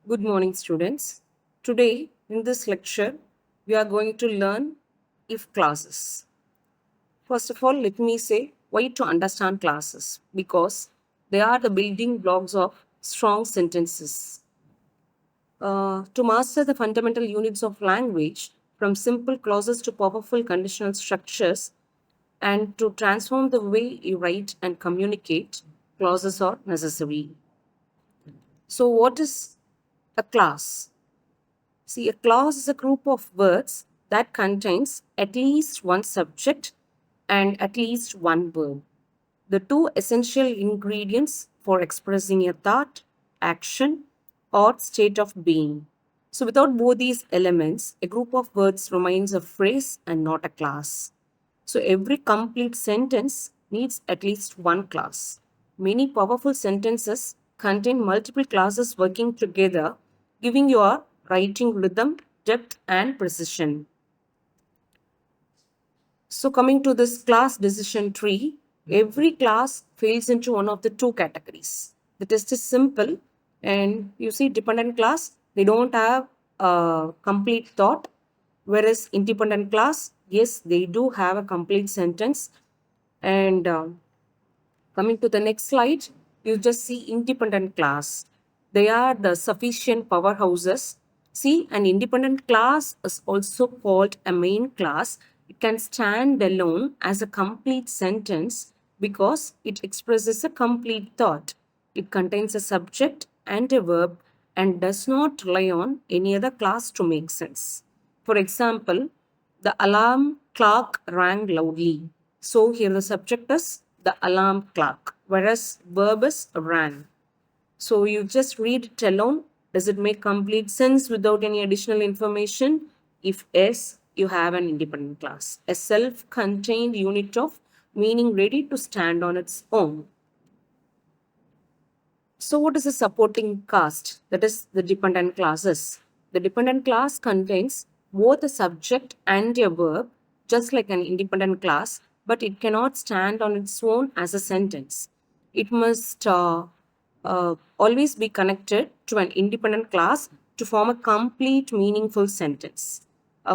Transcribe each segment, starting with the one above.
Good morning, students. Today, in this lecture, we are going to learn if clauses. First of all, let me say why to understand clauses because they are the building blocks of strong sentences. To master the fundamental units of language, from simple clauses to powerful conditional structures, and to transform the way you write and communicate, clauses are necessary. So, what is a clause? See, a clause is a group of words that contains at least one subject and at least one verb. The two essential ingredients for expressing a thought, action, or state of being. So, without both these elements, a group of words remains a phrase and not a class. So, every complete sentence needs at least one class. Many powerful sentences contain multiple classes working together, giving your writing rhythm, depth, and precision. So, coming to this class decision tree, every class falls into one of the two categories. The test is simple, and you see, dependent class, they don't have a complete thought, whereas independent class, yes, they do have a complete sentence. And coming to the next slide, you just see independent class. They are the sufficient powerhouses. See, an independent class is also called a main class. It can stand alone as a complete sentence because it expresses a complete thought. It contains a subject and a verb and does not rely on any other class to make sense. For example, the alarm clock rang loudly. So here the subject is the alarm clock, whereas verb is rang. So you just read it alone. Does it make complete sense without any additional information? If yes, you have an independent class, a self-contained unit of meaning ready to stand on its own. So, what is a supporting cast? That is the dependent classes. The dependent class contains both a subject and a verb, just like an independent class, but it cannot stand on its own as a sentence. It must always be connected to an independent class to form a complete, meaningful sentence.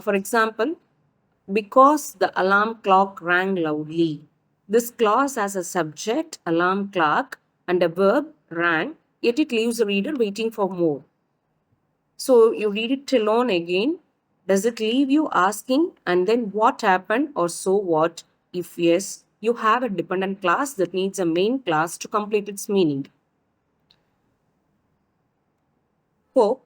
For example, because the alarm clock rang loudly. This clause has a subject, alarm clock, and a verb, rang, yet it leaves the reader waiting for more. So you read it alone again. Does it leave you asking, and then what happened, or so what? If yes, you have a dependent class that needs a main class to complete its meaning. Hope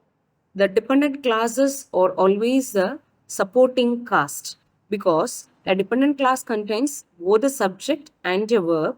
the dependent classes are always the supporting cast because a dependent class contains both a subject and a verb,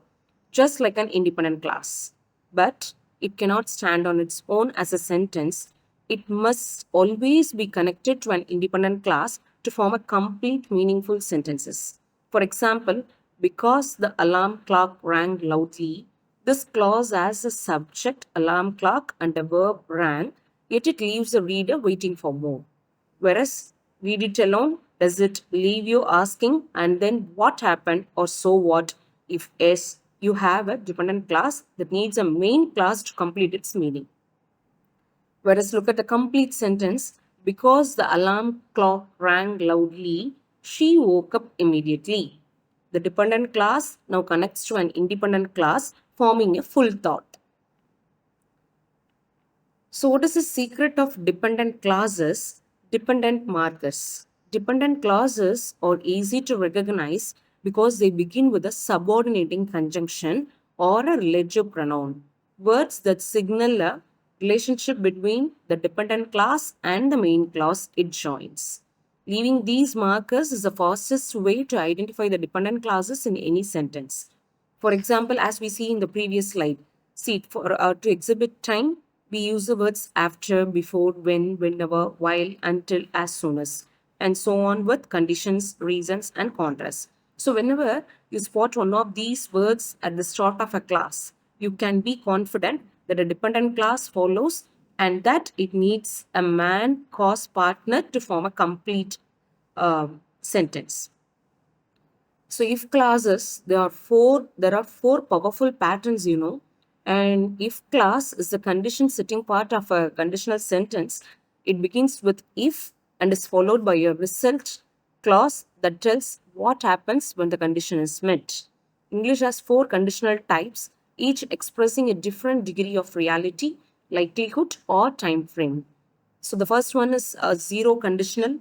just like an independent class. But it cannot stand on its own as a sentence. It must always be connected to an independent class to form a complete, meaningful sentences. For example, because the alarm clock rang loudly, this clause has a subject, alarm clock, and a verb, rang, yet it leaves the reader waiting for more. Whereas, read it alone, does it leave you asking, and then what happened, or so what? If yes, you have a dependent class that needs a main class to complete its meaning. Whereas, look at the complete sentence, because the alarm clock rang loudly, she woke up immediately. The dependent class now connects to an independent class, forming a full thought. So, what is the secret of dependent clauses? Dependent markers. Dependent clauses are easy to recognize because they begin with a subordinating conjunction or a relative pronoun. Words that signal a relationship between the dependent clause and the main clause it joins. Leaving these markers is the fastest way to identify the dependent clauses in any sentence. For example, as we see in the previous slide, see for to exhibit time, we use the words after, before, when, whenever, while, until, as soon as, and so on with conditions, reasons, and contrasts. So whenever you spot one of these words at the start of a class, you can be confident that a dependent class follows and that it needs a man cause partner to form a complete sentence. So if clauses, there are four powerful patterns, And if class is the condition setting part of a conditional sentence, it begins with if and is followed by a result clause that tells what happens when the condition is met. English has four conditional types, each expressing a different degree of reality, likelihood, or time frame. So the first one is a zero conditional.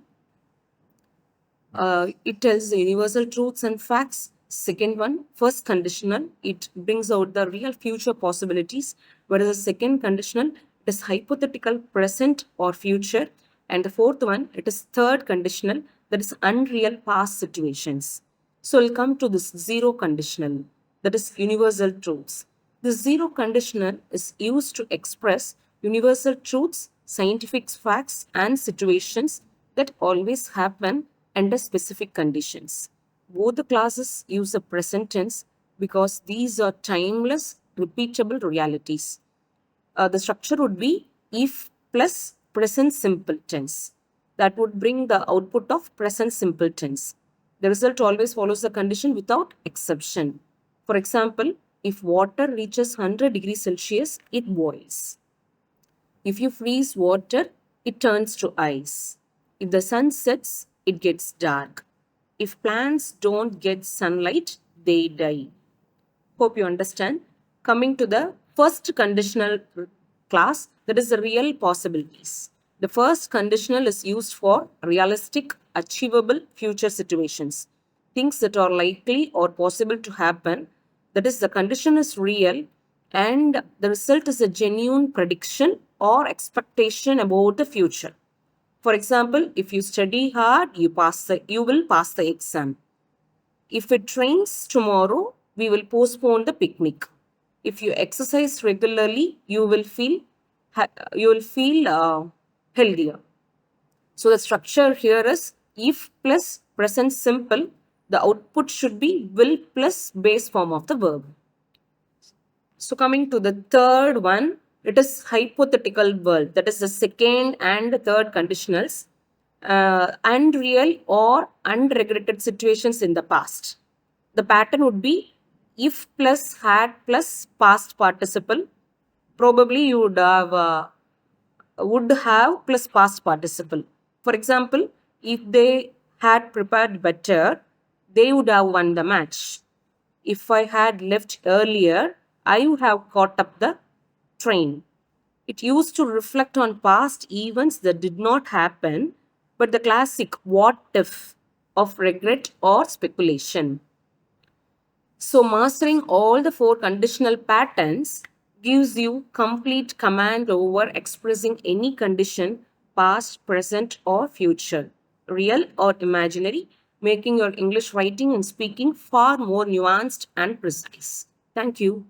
It tells the universal truths and facts. Second one, first conditional, it brings out the real future possibilities, whereas the second conditional, it is hypothetical present or future. And the fourth one, it is third conditional, that is unreal past situations. So we'll come to this zero conditional, that is universal truths. The zero conditional is used to express universal truths, scientific facts, and situations that always happen under specific conditions. Both the classes use the present tense because these are timeless, repeatable realities. The structure would be if plus present simple tense. That would bring the output of present simple tense. The result always follows the condition without exception. For example, if water reaches 100 degrees Celsius, it boils. If you freeze water, it turns to ice. If the sun sets, it gets dark. If plants don't get sunlight, they die. Hope you understand. Coming to the first conditional class, that is the real possibilities. The first conditional is used for realistic, achievable future situations, things that are likely or possible to happen. That is, the condition is real and the result is a genuine prediction or expectation about the future. For example, if you study hard, you will pass the exam. If it rains tomorrow, we will postpone the picnic. If you exercise regularly, you will feel healthier. So the structure here is if plus present simple. The output should be will plus base form of the verb. So coming to the third one, it is hypothetical world. That is the second and third conditionals. Unreal or unregretted situations in the past. The pattern would be if plus had plus past participle. Probably you would have plus past participle. For example, if they had prepared better, they would have won the match. If I had left earlier, I would have caught up the train. It used to reflect on past events that did not happen, but the classic what if of regret or speculation. So, mastering all the four conditional patterns gives you complete command over expressing any condition, past, present, or future, real or imaginary, making your English writing and speaking far more nuanced and precise. Thank you.